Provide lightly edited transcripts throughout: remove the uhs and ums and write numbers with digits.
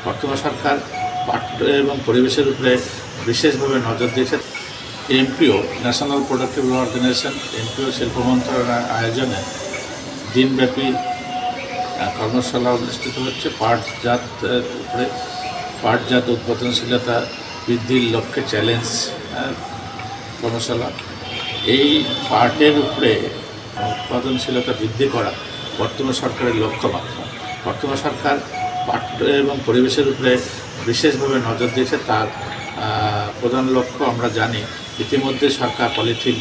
বর্তমান সরকার পাট এবং পরিবেশের উপরে বিশেষভাবে নজর দিয়েছে। MPO national productive organization MPO শিল্প মন্ত্রণালয়ের আয়োজনে দিনব্যাপী কর্মশালা অনুষ্ঠিত হচ্ছে। পাটজাত উৎপাদনশীলতা বৃদ্ধির লক্ষ্যে চ্যালেঞ্জ কর্মশালা। এই পাটের উপরে উৎপাদনশীলতা বৃদ্ধি করা বর্তমান সরকারের লক্ষ্যমাত্রা। বর্তমান সরকার পাট এবং পরিবেশের উপরে বিশেষভাবে নজর দিয়েছে। তার প্রধান লক্ষ্য আমরা জানি, ইতিমধ্যে সরকার পলিথিন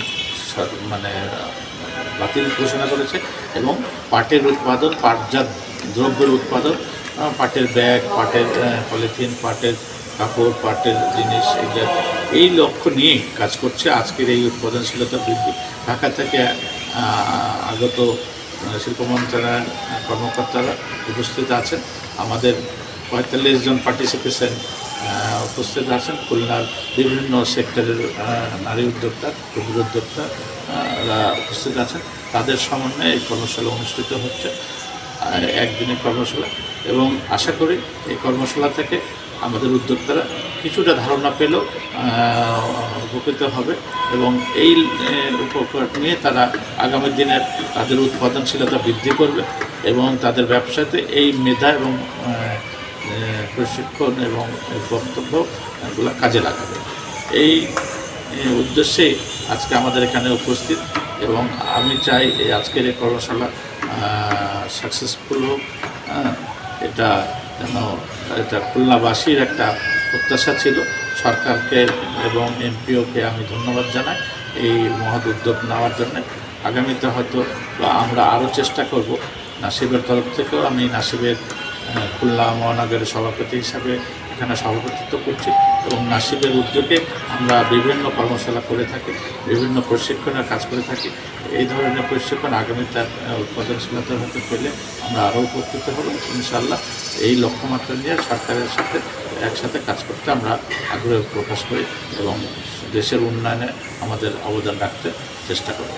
বাতিল ঘোষণা করেছে এবং পাটের উৎপাদন, পাটজাত দ্রব্যের উৎপাদন, পাটের ব্যাগ, পাটের পলিথিন, পাটের কাপড়, পাটের জিনিস, এই লক্ষ্য নিয়েই কাজ করছে। আজকের এই উৎপাদনশীলতা বৃদ্ধি ঢাকা থেকে আগত শিল্প মন্ত্রণালয়ের কর্মকর্তারা উপস্থিত আছেন। আমাদের ৪৫ জন পার্টিসিপেশন উপস্থিত আছেন। খুলনার বিভিন্ন সেক্টরের নারী উদ্যোক্তা, ক্ষুদ্র উদ্যোক্তারা উপস্থিত আছেন। তাদের সমন্বয়ে এই কর্মশালা অনুষ্ঠিত হচ্ছে, একদিনের কর্মশালা। এবং আশা করি এই কর্মশালা থেকে আমাদের উদ্যোক্তারা কিছুটা ধারণা পেলেও উপকৃত হবে এবং এই উপকার নিয়ে তারা আগামী দিনের তাদের উৎপাদনশীলতা বৃদ্ধি করবে এবং তাদের ব্যবসাতে এই মেধা এবং প্রশিক্ষণ এবং বক্তব্যগুলো কাজে লাগাবে। এই উদ্দেশ্যে আজকে আমাদের এখানে উপস্থিত এবং আমি চাই এই আজকের এই কর্মশালা সাকসেসফুল হোক। এটা খুলনাবাসীর একটা প্রত্যাশা ছিল। সরকারকে এবং এমপিওকে আমি ধন্যবাদ জানাই এই মহৎ উদ্যোগ নেওয়ার জন্য। আগামীতে হয়তো আমরা আরও চেষ্টা করব। নাসিবের তরফ থেকেও আমি নাসিবের খুলনা মহানগরের সভাপতি হিসাবে এখানে সভাপতিত্ব করছি এবং নাসিবের উদ্যোগে আমরা বিভিন্ন কর্মশালা করে থাকি, বিভিন্ন প্রশিক্ষণের কাজ করে থাকি। এই ধরনের প্রশিক্ষণ আগামীতে উৎপাদনশীলতা হতে পেলে আমরা আরও উপকৃত হব ইনশাআল্লাহ। এই লক্ষ্যমাত্রা নিয়ে সরকারের সাথে একসাথে কাজ করতে আমরা আগ্রহ প্রকাশ করি এবং দেশের উন্নয়নে আমাদের অবদান রাখতে চেষ্টা করব।